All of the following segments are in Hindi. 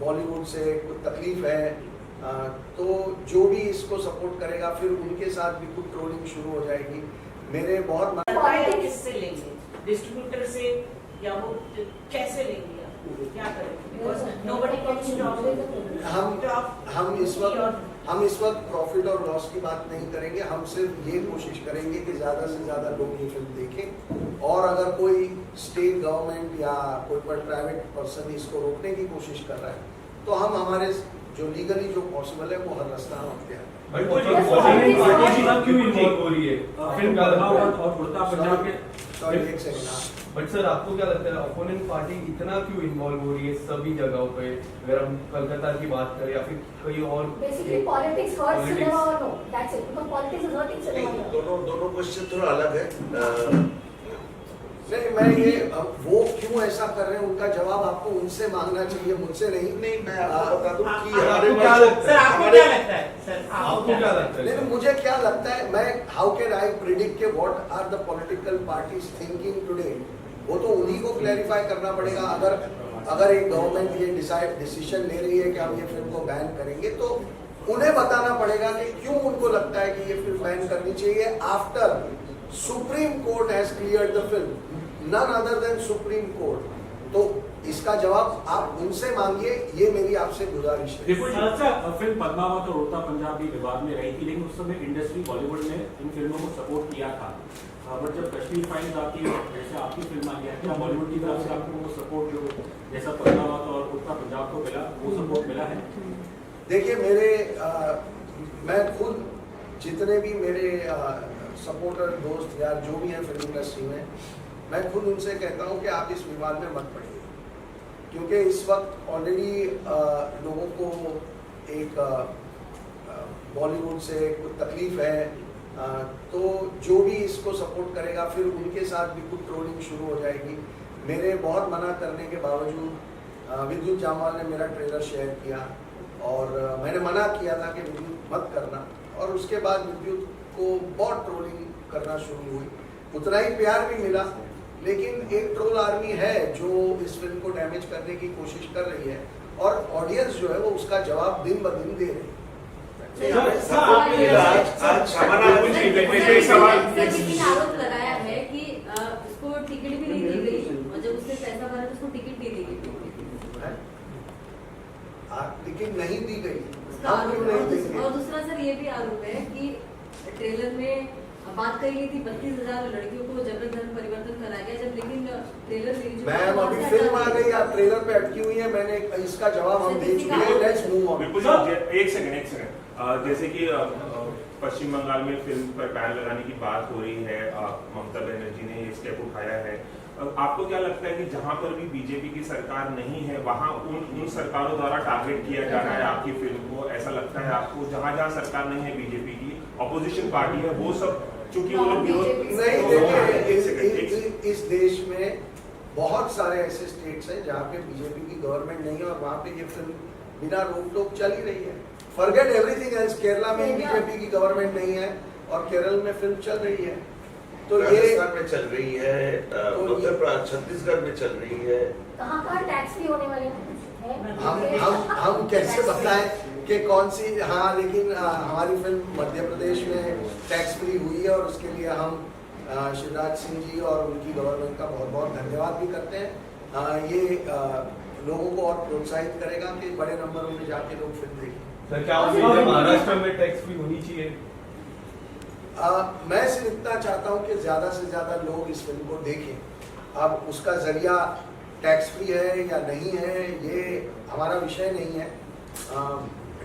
बॉलीवुड से कोई तकलीफ है, तो जो भी इसको सपोर्ट करेगा फिर उनके साथ भी कुछ ट्रोलिंग शुरू हो जाएगी। मेरे बहुत किससे लेंगे, डिस्ट्रीब्यूटर से या वो कैसे लेंगे, क्या करेंगे? हम इस वक्त प्रॉफिट और लॉस की बात नहीं करेंगे। हम सिर्फ ये कोशिश करेंगे कि ज़्यादा से ज़्यादा लोग ये फिल्म देखें, और अगर कोई स्टेट गवर्नमेंट या कोई प्राइवेट पर्सन इसको रोकने की कोशिश कर रहा है तो हम हमारे जो लीगली जो पॉसिबल है वो हर रास्ता हम अख्तियार बट सर आपको क्या लगता है अपोनेंट पार्टी इतना क्यों इन्वॉल्व हो रही है सभी जगहों पे? अगर हम कलकत्ता की बात करें या फिर कहीं और, बेसिकली पॉलिटिक्स हर्ट्स सिनेमा और no that's it, because politics is hurting cinema. दोनों क्वेश्चन थोड़ा अलग है। नहीं, मैं ये वो क्यों ऐसा कर रहे हैं उनका जवाब आपको उनसे मांगना चाहिए, मुझसे नहीं। नहीं, मैं आपको बता दूं कि हमारे क्या लगता है? आपको क्या लगता है सर? आपको क्या लगता है? नहीं, मुझे क्या लगता है, मैं हाउ कैन आई प्रिडिक्ट के what are the political parties thinking today? वो तो उन्हीं को क्लैरिफाई करना पड़ेगा। अगर एक गवर्नमेंट ये डिसीजन ले रही है कि हम ये फिल्म को बैन करेंगे तो उन्हें बताना पड़ेगा कि क्यों उनको लगता है कि ये फिल्म बैन करनी चाहिए। After Supreme Court has cleared the film, none other than Supreme Court. तो इसका जवाब आप उनसे मांगिए, ये मेरी आपसे गुजारिश है। फिल्म पद्मावत और उड़ता पंजाब भी विवाद में रही थी, लेकिन उस समय इंडस्ट्री बॉलीवुड ने इन फिल्मों को सपोर्ट किया था। बट जब कश्मीर फाइल्स आती है, जैसे आपकी फिल्म आ गया, क्या बॉलीवुड की तरफ से आपको वो सपोर्ट जो जैसा पद्मावत और उड़ता पंजाब को मिला वो सपोर्ट मिला है? देखिए, मैं खुद जितने भी मेरे सपोर्टर दोस्त यार जो भी हैं फिल्म इंडस्ट्री में, मैं खुद उनसे कहता हूं कि आप इस विवाद में मत पड़िए, क्योंकि इस वक्त ऑलरेडी लोगों को एक बॉलीवुड से कुछ तकलीफ है, तो जो भी इसको सपोर्ट करेगा फिर उनके साथ भी कुछ ट्रोलिंग शुरू हो जाएगी। मेरे बहुत मना करने के बावजूद विद्युत जामवाल ने मेरा ट्रेलर शेयर किया और मैंने मना किया था कि विद्युत मत करना, और उसके बाद विद्युत को बहुत ट्रोलिंग करना शुरू हुई। उतना ही प्यार भी मिला, लेकिन एक ट्रोल आर्मी है जो इस फिल्म को डैमेज करने की कोशिश कर रही है, और ऑडियंस जो है वो उसका जवाब दिन ब दिन दे रही है। आरोप लगाया है कि उसको टिकट भी नहीं दी गई, और जब उसने पैसा भरा तो उसको टिकट नहीं दी गई। टिकट नहीं दी गई और दूसरा सर ये भी आरोप है कि ट्रेलर में बात कही गई थी 32,000 लड़कियों को जबरन धर्म परिवर्तन कराया गया, जब लेकिन ट्रेलर मैम अभी फिल्म आ गई, आप ट्रेलर पे अटकी हुई है, मैंने इसका जवाब हम दे चुके हैं। Let's move on. बिल्कुल, एक सेकंड जैसे कि पश्चिम बंगाल में फिल्म पर बैन लगाने की बात हो रही है, ममता बनर्जी ने ये स्टेप उठाया है। आपको क्या लगता है कि जहां पर भी बीजेपी की सरकार नहीं है वहां उन सरकारों द्वारा टारगेट किया जा रहा है आपकी फिल्म को? ऐसा लगता है आपको जहां जहां सरकार नहीं है बीजेपी की, ऑपोजिशन पार्टी है, वो सब चूंकि वो लोग नहीं, इस देश में बहुत सारे ऐसे स्टेट्स हैं जहाँ पे बीजेपी की गवर्नमेंट नहीं है और वहाँ पे ये फिल्म बिना रोक टोक चल ही रही है। फॉरगेट एवरीथिंग एल्स, केरला में बीजेपी की गवर्नमेंट नहीं है और केरल में फिल्म चल रही है। तो ये राजस्थान में चल रही है, उत्तर प्रदेश छत्तीसगढ़ में चल रही है। कहाँ टैक्स भी होने वाले हैं? हम कैसे बताएं कि कौन सी? हाँ, लेकिन हमारी फिल्म मध्य प्रदेश में टैक्स फ्री हुई है और उसके लिए हम शिवराज सिंह जी और उनकी गवर्नमेंट का बहुत बहुत धन्यवाद भी करते हैं। ये लोगों को और प्रोत्साहित करेगा कि बड़े नंबरों में जाके लोग फिल्म देखें। सर क्या महाराष्ट्र में टैक्स फ्री होनी चाहिए? मैं सिर्फ इतना चाहता हूं कि ज़्यादा से ज़्यादा लोग इस फिल्म को देखें। अब उसका जरिया टैक्स फ्री है या नहीं है ये हमारा विषय नहीं है।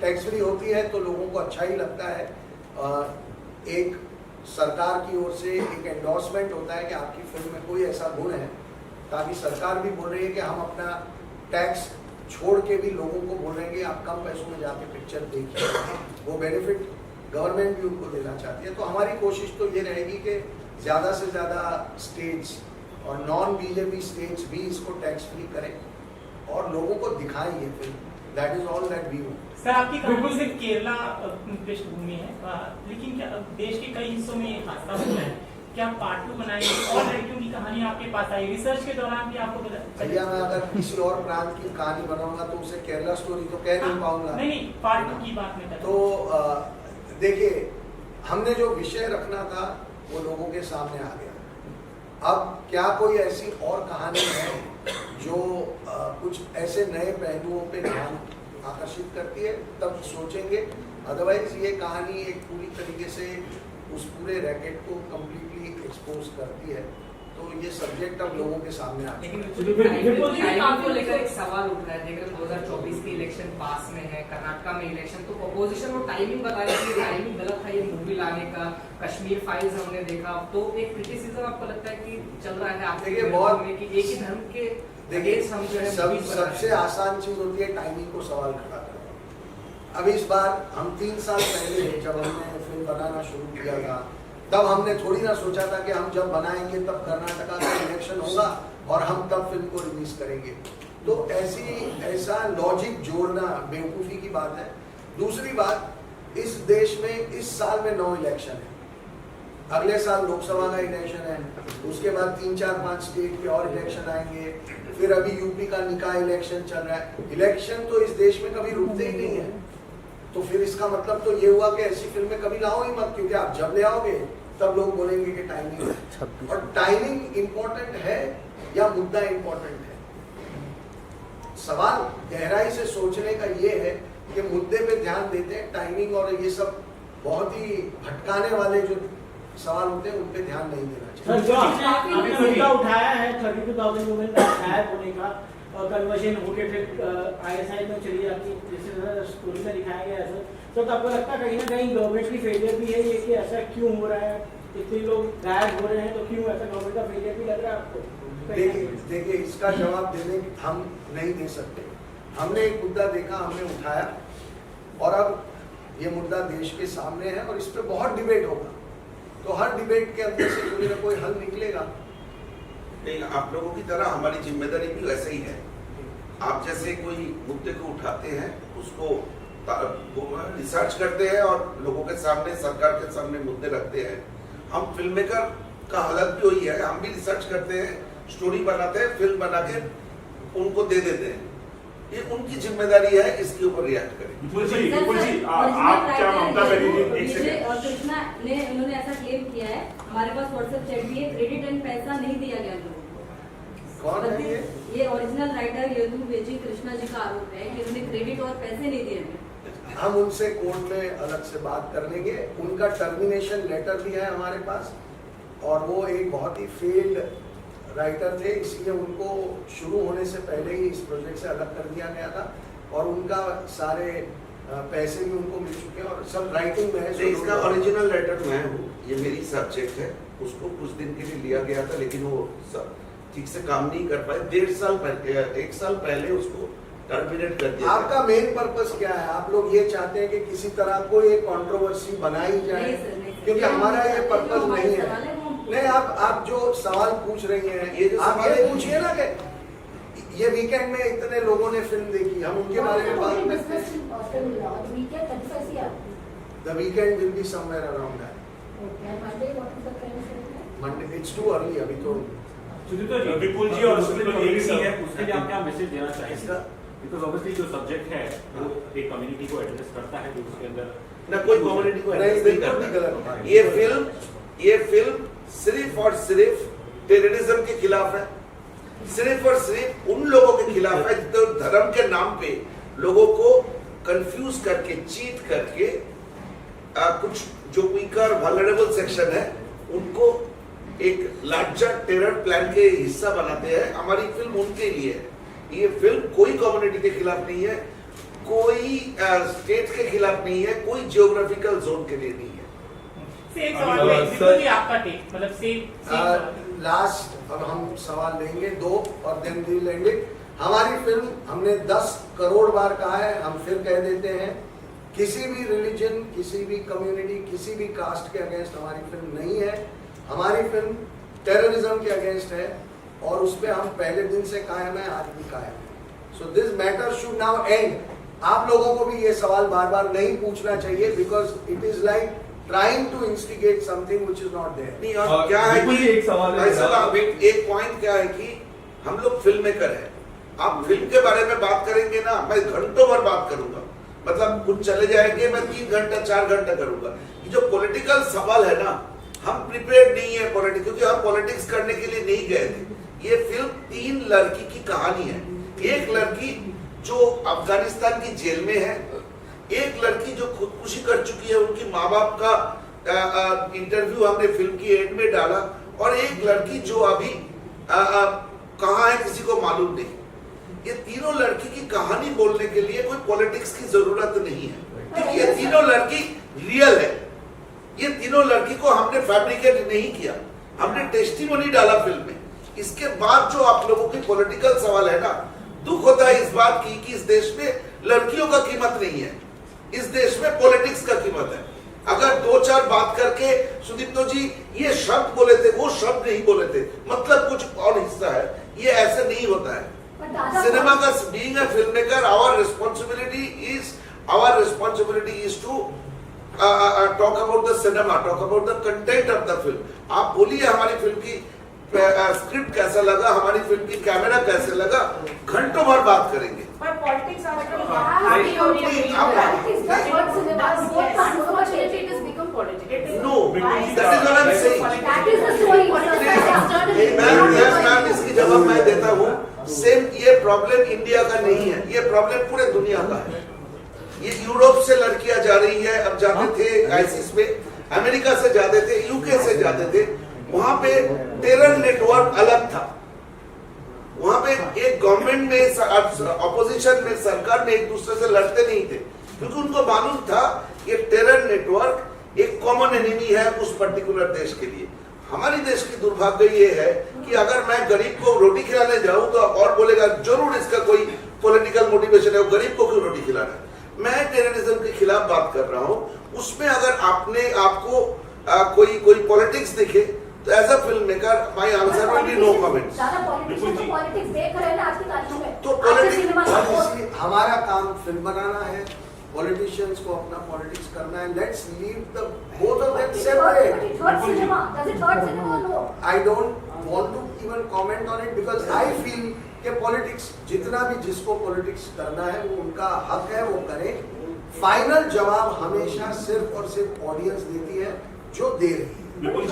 टैक्स फ्री होती है तो लोगों को अच्छा ही लगता है। एक सरकार की ओर से एक एंडोर्समेंट होता है कि आपकी फिल्म में कोई ऐसा गुण है, ताकि सरकार भी बोल रही है कि हम अपना टैक्स छोड़ के भी लोगों को बोलेंगे आप कम पैसों में जाके पिक्चर देखिए। वो बेनिफिट गवर्नमेंट भी उनको देना चाहती है। तो हमारी कोशिश तो ये रहेगी कि ज़्यादा से ज़्यादा स्टेट्स और नॉन बीजेपी स्टेट्स भी इसको टैक्स फ्री करें और लोगों को दिखाएं ये film. That is all that we want. Sir आपकी बिल्कुल सिर्फ केरला पृष्ठभूमि है, लेकिन क्या देश के कई हिस्सों में ये हादसा हुआ है, क्या पार्ट 2 बनाएंगे और लड़कियों की कहानी आपके पास आई रिसर्च के दौरान भी आपको पता भैया मैं अगर किसी और प्रांत की कहानी बनाऊंगा तो उसे केरला स्टोरी तो कह नहीं पाऊंगा। नहीं पार्ट 2 की बात में तो देखिए हमने जो विषय रखना था वो लोगों के सामने आ गया। अब क्या कोई ऐसी और कहानी है जो कुछ ऐसे नए पहलुओं पे ध्यान आकर्षित करती है तब सोचेंगे, अदरवाइज ये कहानी एक पूरी तरीके से उस पूरे रैकेट को कम्प्लीटली एक्सपोज करती है। तो ये सब्जेक्ट अब लोगों के सामने आ लेकिन बिल्कुल टाइमिंग को लेकर एक सवाल उठ रहा है। देख रहे 2024 के इलेक्शन पास में है, कर्नाटका में इलेक्शन, तो अपोजिशन वो टाइमिंग बताया कि टाइमिंग गलत है ये मूवी लाने का। कश्मीर फाइल्स हमने देखा, तो एक क्रिटिसिज्म आपको लगता है कि चल रहा है आपके देखिए बहुत में कि एक ही धर्म के देखिए हम जो है सबसे आसान चीज होती है टाइमिंग को सवाल खड़ा करना। अब इस बार हम 3 साल पहले जब हमने फिल्म बनाना शुरू किया था तब हमने थोड़ी ना सोचा था कि हम जब बनाएंगे तब कर्नाटका में इलेक्शन होगा और हम तब फिल्म को रिलीज करेंगे। तो ऐसा लॉजिक जोड़ना बेवकूफ़ी की बात है। दूसरी बात, इस देश में इस साल में 9 इलेक्शन है, अगले साल लोकसभा का इलेक्शन है, उसके बाद 3, 4, 5 स्टेट के और इलेक्शन आएंगे, फिर अभी यूपी का निकाय इलेक्शन चल रहा है। इलेक्शन तो इस देश में कभी रुकते ही नहीं है। तो फिर इसका मतलब तो ये हुआ कि ऐसी फिल्में कभी लाओ ही मत, क्योंकि आप जब ले आओगे तब लोग बोलेंगे कि टाइमिंग है। और टाइमिंग इम्पोर्टेंट है या मुद्दा इम्पोर्टेंट है? सवाल गहराई से सोचने का ये है कि मुद्दे पे ध्यान देते हैं, टाइमिंग और ये सब बहुत ही भटकाने वाले जो सवाल होते हैं उन पे ध्यान नहीं देना चाहिए। सर, जो आपने मुद्दा उठाया है 32,000 वुमेन का हैक होने का और कन्वर्जन होके फिर ISI में चली जाती है, जैसे स्टोरी में दिखाया गया है सर, तो आपको लगता है कहीं ना कहीं गवर्नमेंट की फेलियर भी है ये कि ऐसा क्यों हो रहा है, इतने लोग गायब हो रहे हैं, तो क्यों ऐसा गवर्नमेंट का फेलियर भी लग रहा है आपको? देखिए इसका जवाब देने हम नहीं दे सकते। हमने एक मुद्दा देखा, हमने उठाया और अब ये मुद्दा देश के सामने है और इस पर बहुत डिबेट होगा। तो हर डिबेट के अंदर से कोई ना कोई हल निकलेगा। नहीं, आप लोगों की तरह हमारी जिम्मेदारी भी वैसे ही है। आप जैसे कोई मुद्दे को उठाते हैं, उसको रिसर्च करते हैं और लोगों के सामने, सरकार के सामने मुद्दे रखते हैं। हम फिल्म मेकर का हालत भी वही है, हम भी रिसर्च करते हैं, स्टोरी बनाते हैं, फिल्म बना के उनको दे देते हैं। ये उनकी जिम्मेदारी है, इसके ऊपर रिएक्ट करें। विपुल जी, आप क्या ममता बनर्जी एक सेकंड और कृष्णा ने उन्होंने ऐसा क्लेम किया है, हमारे पास व्हाट्सएप चैट भी है, क्रेडिट एंड पैसा नहीं दिया गया लोगों को। कौन है ये ओरिजिनल राइटर यदु वेजी कृष्णा जी का आरोप है कि उन्होंने क्रेडिट और पैसे नहीं दिए हैं। हम उनसे कोर्ट में अलग से बात कर लेंगे। उनका टर्मिनेशन लेटर भी है हमारे पास और वो एक बहुत ही फेल्ड राइटर थे, इसलिए उनको शुरू होने से पहले ही इस प्रोजेक्ट से अलग कर दिया गया था और उनका सारे पैसे भी उनको मिल चुके हैं और सब राइटिंग में है। इसका ओरिजिनल लेटर मैं हूँ, ये मेरी सब्जेक्ट है, उसको कुछ दिन के लिए लिया गया था लेकिन वो ठीक से काम नहीं कर पाए। 1.5 साल पहले उसको टर्मिनेट कर दिया। आपका मेन पर्पस क्या है? आप लोग ये चाहते हैं कि किसी तरह कोई एक कंट्रोवर्सी बनाई जाए, क्योंकि हमारा ये पर्पस नहीं है। नहीं, आप जो सवाल पूछ रही हैं, आप ये पूछिए ना कि ये वीकेंड में इतने लोगों ने फिल्म देखी, हम उनके बारे में बात करते हैं। The weekend will be somewhere around that. Monday, it's too early अभी तो। विपुल जी और सुनील जी एक ही है, उसके लिए आप क्या मैसेज देना चाहेंगे? बिकॉज ऑब्वियसली जो सब्जेक्ट है वो एक कम्युनिटी को एड्रेस करता है, जो उसके अंदर ना कोई कम्युनिटी को एड्रेस नहीं करता। ये फिल्म सिर्फ और सिर्फ टेररिज्म के खिलाफ है, सिर्फ और सिर्फ उन लोगों के खिलाफ है जो धर्म के नाम पे लोगों को कंफ्यूज करके, चीट करके कुछ जो वीकर वल्नरेबल सेक्शन है उनको एक लार्जर टेरर प्लान के हिस्सा बनाते हैं। हमारी फिल्म उनके लिए है। ये फिल्म कोई कम्युनिटी के खिलाफ नहीं है, कोई स्टेट के खिलाफ नहीं है, कोई जियोग्राफिकल जोन के लिए नहीं है। सेम सवाल है विपुल जी, आपका टेक मतलब सेम लास्ट अब हम सवाल लेंगे 2 और देन वी लेंगे। हमारी फिल्म हमने 10 करोड़ बार कहा है, हम फिर कह देते हैं, किसी भी रिलीजन, किसी भी कम्युनिटी, किसी भी कास्ट के अगेंस्ट हमारी फिल्म नहीं है। हमारी फिल्म टेररिज्म के अगेंस्ट है और उस पर हम पहले दिन से कायम है, आज भी कायम है। So this matter should now and. आप लोगों को भी ये सवाल बार बार नहीं पूछना चाहिए, because it is like trying to instigate something which is not there. नहीं, और क्या है बिल्कुल कि ही एक सवाल है भाई साहब, मेरा। एक पॉइंट क्या है कि हम लोग फिल्म मेकर हैं। आप फिल्म के बारे में बात करेंगे ना, मैं घंटों भर बात करूंगा, मतलब कुछ चले जाएंगे, मैं 3 घंटा 4 घंटा करूंगा। ये जो पॉलिटिकल सवाल है ना, हम प्रिपेयर्ड नहीं है पॉलिटिक्स, क्योंकि हम पॉलिटिक्स करने के लिए नहीं गए थे। ये फिल्म 3 लड़की की कहानी है। एक लड़की जो अफगानिस्तान की जेल में है, एक लड़की जो खुदकुशी कर चुकी है, उनकी माँ बाप का इंटरव्यू हमने फिल्म की एंड में डाला, और एक लड़की जो अभी कहाँ है किसी को मालूम नहीं। ये तीनों लड़की की कहानी बोलने के लिए कोई पॉलिटिक्स की जरूरत नहीं है, क्योंकि ये तीनों लड़की रियल है। ये तीनों लड़की को हमने फैब्रिकेट नहीं किया, हमने टेस्टिमोनी डाला फिल्म में। इसके बाद जो आप लोगों की पॉलिटिकल सवाल है ना, दुख होता है इस बात की कि इस देश में लड़कियों का कीमत नहीं है, इस देश में पॉलिटिक्स का कीमत है। अगर 2-4 बात करके सुदीप्तो जी ये शब्द बोले थे, वो शब्द नहीं बोले थे, मतलब कुछ और हिस्सा है, ये ऐसे नहीं होता है। सिनेमा का being a film maker, our responsibility is to talk about the cinema, talk about the content of the film. आप बोलिए हमारी फिल्म की स्क्रिप्ट कैसा लगा, हमारी फिल्म की कैमरा कैसे लगा, घंटों भर बात करेंगे। पर पॉलिटिक्स आजकल No, that is what I'm saying. Ma'am इसकी जवाब मैं देता हूँ। सेम ये प्रॉब्लम इंडिया का नहीं है, ये प्रॉब्लम पूरे दुनिया का है। ये यूरोप से लड़कियां जा रही है, अब जाते थे आईसीस में, अमेरिका से जाते थे, यूके से जाते थे, वहां पे टेरर नेटवर्क अलग था। वहां पे एक गवर्नमेंट में, ऑपोजिशन में, सरकार में एक दूसरे से लड़ते नहीं थे, क्योंकि उनको मालूम था ये टेरर नेटवर्क एक कॉमन एनिमी है उस पर्टिकुलर देश के लिए। हमारी देश की दुर्भाग्य ये है कि अगर मैं गरीब को रोटी खिलाने जाऊं तो और बोलेगा जरूर इसका कोई पॉलिटिकल मोटिवेशन है, वो गरीब को क्यों रोटी खिलाना है। मैं टेररिज्म के खिलाफ बात कर रहा हूं, उसमें अगर आपको कोई पॉलिटिक्स दिखे तो as a film maker my answer will be no comments. तो पॉलिटिक्स हमारा काम फिल्म बनाना है, पॉलिटिशियंस को अपना पॉलिटिक्स करना है। Let's leave the both of them separate. I don't want to even comment on it, because I feel कि पॉलिटिक्स जितना भी जिसको पॉलिटिक्स करना है वो उनका हक है, वो करें। फाइनल जवाब हमेशा सिर्फ और सिर्फ ऑडियंस देती है जो दे रही है। बिल्कुल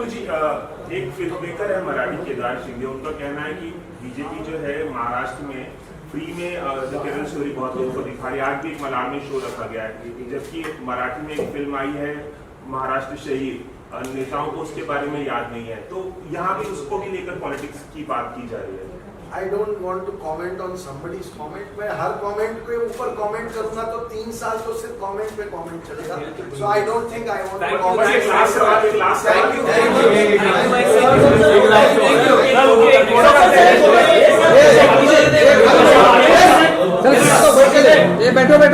जी, एक फिल्म मेकर है मराठी केदार शिंदे, उनका कहना है कि बीजेपी जो है महाराष्ट्र में फ्री में द केरल स्टोरी बहुत लोगों को दिखा रही है। आज भी एक मलाड में शो रखा गया है, जबकि मराठी में एक फिल्म आई है महाराष्ट्र शहीद, नेताओं को उसके बारे में याद नहीं है। तो यहाँ भी उसको भी लेकर पॉलिटिक्स की बात की जा रही है। I don't want to comment on somebody's comment. मैं हर कमेंट के ऊपर कमेंट करूंगा तो 3 साल तो सिर्फ कमेंट पे कमेंट चलेगा। So I don't think I want to comment. एक लास्ट सवाल। Thank you. बैठो बैठो।